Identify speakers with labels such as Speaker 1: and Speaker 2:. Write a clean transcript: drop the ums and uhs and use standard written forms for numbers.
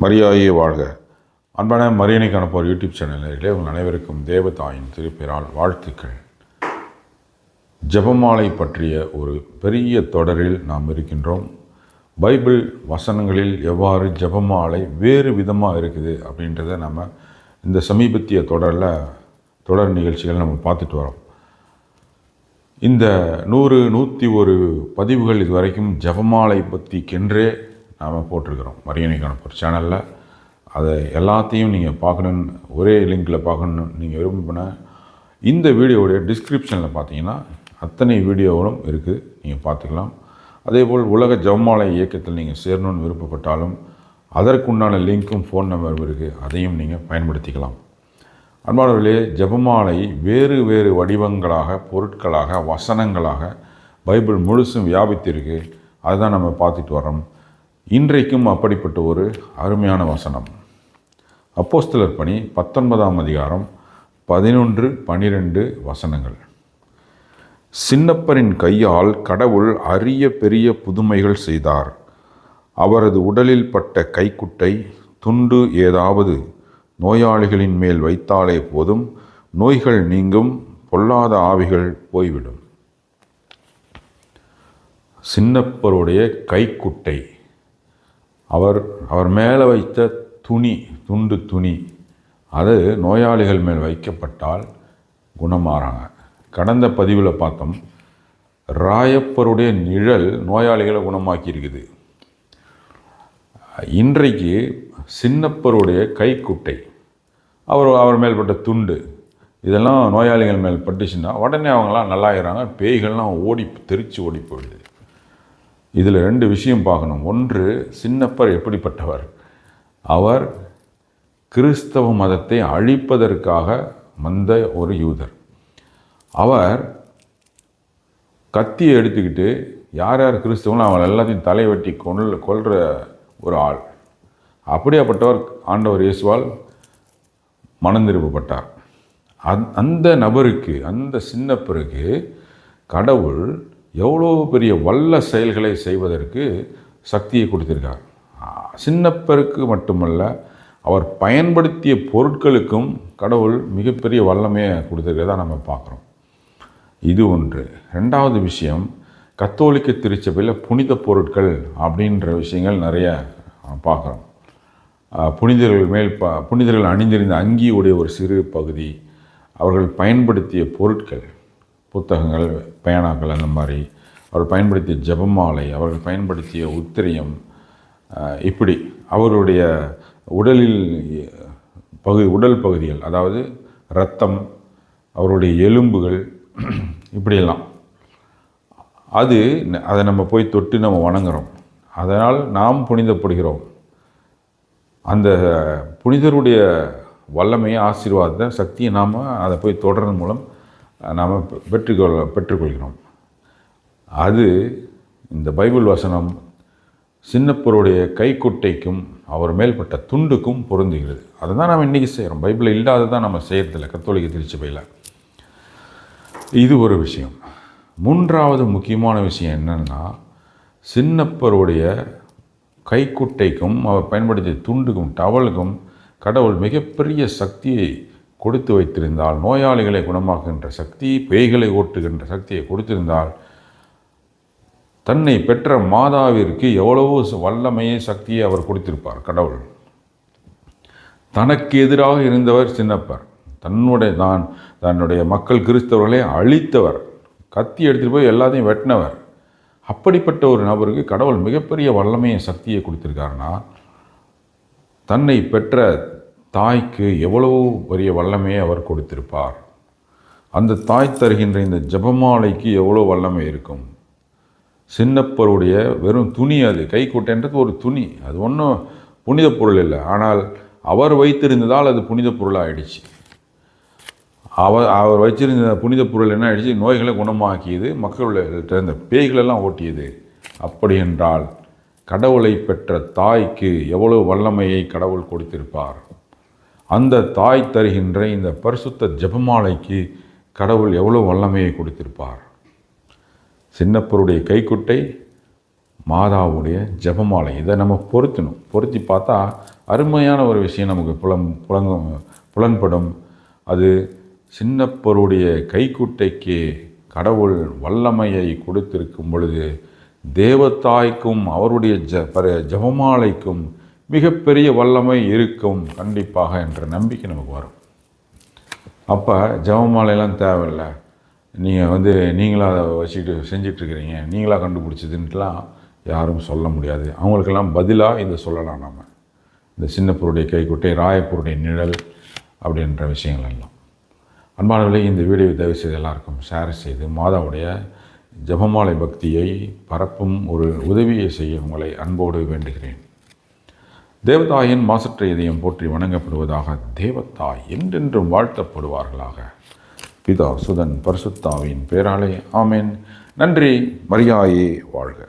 Speaker 1: மரியாயே வாழ்க. அன்பான மரியணை காணப்போர் யூடியூப் சேனலிலே உங்கள் அனைவருக்கும் தேவதாயின் திருப்பெயரால் வாழ்த்துக்கள். ஜெபமாலை பற்றிய ஒரு பெரிய தொடரில் நாம் இருக்கின்றோம். பைபிள் வசனங்களில் எவ்வாறு ஜெபமாலை வேறு விதமாக இருக்குது அப்படின்றத நம்ம இந்த சமீபத்திய தொடர் நிகழ்ச்சிகள் நம்ம பார்த்துட்டு வரோம். இந்த 101 பதிவுகள் இதுவரைக்கும் ஜெபமாலை பற்றிக்கென்றே நாம் போட்டிருக்கிறோம் மரியணை காணப்போர் சேனலில். அதை எல்லாத்தையும் நீங்கள் பார்க்கணுன்னு, ஒரே லிங்கில் பார்க்கணுன்னு நீங்கள் விரும்பின இந்த வீடியோவுடைய டிஸ்கிரிப்ஷனில் பார்த்தீங்கன்னா அத்தனை வீடியோவும் இருக்குது, நீங்கள் பார்த்துக்கலாம். அதேபோல் உலக ஜெபமாலை இயக்கத்தில் நீங்கள் சேரணுன்னு விருப்பப்பட்டாலும் அதற்குண்டான லிங்க்கும் ஃபோன் நம்பரும் இருக்குது, அதையும் நீங்கள் பயன்படுத்திக்கலாம். அன்பானவர்களே, ஜெபமாலை வேறு வேறு வடிவங்களாக, பொருட்களாக, வசனங்களாக பைபிள் முழுசும் வியாபித்திருக்கு. அதுதான் நம்ம பார்த்துட்டு வரோம். இன்றைக்கும் அப்படிப்பட்ட ஒரு அருமையான வசனம். அப்போஸ்தலர் பணி 19ஆம் அதிகாரம் 11-12 வசனங்கள். சின்னப்பரின் கையால் கடவுள் அரிய பெரிய புதுமைகள் செய்தார். அவரது உடலில் பட்ட கைக்குட்டை துண்டு ஏதாவது நோயாளிகளின் மேல் வைத்தாலே போதும், நோய்கள் நீங்கும், பொல்லாத ஆவிகள் போய்விடும். சின்னப்பருடைய கைக்குட்டை, அவர் மேலே வைத்த துண்டு துணி, அது நோயாளிகள் மேல் வைக்கப்பட்டால் குணமாறாங்க. கடந்த பதிவில் பார்த்தோம், ராயப்பருடைய நிழல் நோயாளிகளை குணமாக்கி இருக்குது. இன்றைக்கு சின்னப்பருடைய கைக்குட்டை, அவர் மேல் பட்ட துண்டு, இதெல்லாம் நோயாளிகள் மேல் பட்டுச்சுன்னா உடனே அவங்களாம் நல்லாயிறாங்க. பேய்கள்லாம் தெரித்து ஓடி போயிடுது. இதில் 2 விஷயம் பார்க்கணும். ஒன்று, சின்னப்பர் எப்படிப்பட்டவர்? அவர் கிறிஸ்தவ மதத்தை அழிப்பதற்காக வந்த ஒரு யூதர். அவர் கத்தியை எடுத்துக்கிட்டு யார் யார் கிறிஸ்தவங்களும் அவங்க எல்லாத்தையும் தலைவெட்டி கொல்ற ஒரு ஆள். அப்படியாப்பட்டவர் ஆண்டவர் இயேசுவால் மனந்திருப்பப்பட்டார். அந்த நபருக்கு, அந்த சின்னப்பருக்கு கடவுள் எவ்வளோ பெரிய வல்ல செயல்களை செய்வதற்கு சக்தியை கொடுத்திருக்கார். சின்னப்பருக்கு மட்டுமல்ல, அவர் பயன்படுத்திய பொருட்களுக்கும் கடவுள் மிகப்பெரிய வல்லமையை கொடுத்திருக்கிறதா நம்ம பார்க்குறோம். இது ஒன்று. 2வது விஷயம், கத்தோலிக்க திருச்சபையில் புனித பொருட்கள் அப்படின்ற விஷயங்கள் நிறைய பார்க்குறோம். புனிதர்கள் அணிந்திருந்த அங்கியுடைய ஒரு சிறு பகுதி, அவர்கள் பயன்படுத்திய பொருட்கள், புத்தகங்கள், பேனாக்கள், அந்த மாதிரி அவர்கள் பயன்படுத்திய ஜெபமாலை, அவர்கள் பயன்படுத்திய உத்திரியம், இப்படி அவருடைய உடல் பகுதிகள், அதாவது இரத்தம், அவருடைய எலும்புகள், இப்படியெல்லாம் அதை நம்ம போய் தொட்டு நம்ம வணங்குறோம். அதனால் நாம் புனிதப்படுகிறோம். அந்த புனிதருடைய வல்லமையை, ஆசீர்வாதத்தை, சக்தியை நாம் அதை போய் தொடர்றது மூலம் நாம் பெற்றுக்கொள்கிறோம். அது இந்த பைபிள் வசனம் சின்னப்பருடைய கைக்குட்டைக்கும் அவர் மேல்பட்ட துண்டுக்கும் பொருந்துகிறது. அதை தான் நம்ம இன்றைக்கி செய்கிறோம். பைபிளில் இல்லாததான் நம்ம செய்கிறதில்ல கத்தோலிக்க திருச்சபையில். இது ஒரு விஷயம். 3வது முக்கியமான விஷயம் என்னென்னா, சின்னப்பருடைய கைக்குட்டைக்கும் அவர் பயன்படுத்திய துண்டுக்கும், டவலுக்கும் கடவுள் மிகப்பெரிய சக்தியை கொடுத்து வைத்திருந்தால், நோயாளிகளை குணமாக்குகின்ற சக்தி, பேய்களை ஓட்டுகின்ற சக்தியை கொடுத்திருந்தால், தன்னை பெற்ற மாதாவிற்கு எவ்வளவோ வல்லமையை, சக்தியை அவர் கொடுத்திருப்பார் கடவுள். தனக்கு எதிராக இருந்தவர் சின்னப்பர். தன்னுடைய மக்கள் கிறிஸ்தவர்களை அழித்தவர், கத்தி எடுத்துகிட்டு போய் எல்லாத்தையும் வெட்டினவர். அப்படிப்பட்ட ஒரு நபருக்கு கடவுள் மிகப்பெரிய வல்லமையை, சக்தியை கொடுத்திருக்காருன்னா, தன்னை பெற்ற தாய்க்கு எவ்வளவு பெரிய வல்லமையை அவர் கொடுத்திருப்பார். அந்த தாய் தருகின்ற இந்த ஜெபமாலைக்கு எவ்வளோ வல்லமை இருக்கும். சின்னப்பருடைய வெறும் துணி, அது கைக்குட்டைன்றது ஒரு துணி, அது ஒன்றும் புனித பொருள் இல்லை. ஆனால் அவர் வைத்திருந்ததால் அது புனித பொருளாக ஆயிடுச்சு. அவர் வச்சிருந்த புனித பொருள் என்ன ஆயிடுச்சு? நோய்களை குணமாக்கியது, மக்கள்கிட்ட இருந்த பேய்களெல்லாம் ஓட்டியது. அப்படி என்றால் கடவுளை பெற்ற தாய்க்கு எவ்வளோ வல்லமையை கடவுள் கொடுத்திருப்பார். அந்த தாய் தருகின்ற இந்த பரிசுத்த ஜெபமாலைக்கு கடவுள் எவ்வளோ வல்லமையை கொடுத்திருப்பார். சின்னப்பருடைய கைக்குட்டை, மாதாவுடைய ஜெபமாலை, இதை நம்ம பொருத்தி பார்த்தா அருமையான ஒரு விஷயம் நமக்கு புலன்படும். அது சின்னப்பருடைய கைக்குட்டைக்கு கடவுள் வல்லமையை கொடுத்திருக்கும் பொழுது தேவதாய்க்கும் அவருடைய ஜெபமாலைக்கும் மிகப்பெரிய வல்லமை இருக்கும் கண்டிப்பாக என்ற நம்பிக்கை நமக்கு வரும். அப்போ ஜெபமாலையெல்லாம் தேவையில்லை, நீங்கள் நீங்களாக அதை வச்சுக்கிட்டு செஞ்சிட்ருக்கிறீங்க, நீங்களாக கண்டுபிடிச்சதுன்ட்டுலாம் யாரும் சொல்ல முடியாது. அவங்களுக்கெல்லாம் பதிலாக இதை சொல்லலாம். நம்ம இந்த சின்னப்பருடைய கைக்குட்டை, ராயப்பருடைய நிழல் அப்படின்ற விஷயங்கள் எல்லாம். அன்பானவர்களே, இந்த வீடியோ தயவு செய்து எல்லாருக்கும் ஷேர் செய்து மாதாவுடைய ஜெபமாலை பக்தியை பரப்பும் ஒரு உதவியை செய்ய உங்களை அன்போடு வேண்டுகிறேன். தேவதாயின் மாசற்ற இதயம் போற்றி வணங்கப்படுவதாக. தேவதாய் என்றென்றும் வாழ்த்தப்படுவார்களாக. பிதா சுதன் பரிசுத்தாவின் பேராலே ஆமேன். நன்றி. மரியாயே வாழ்க.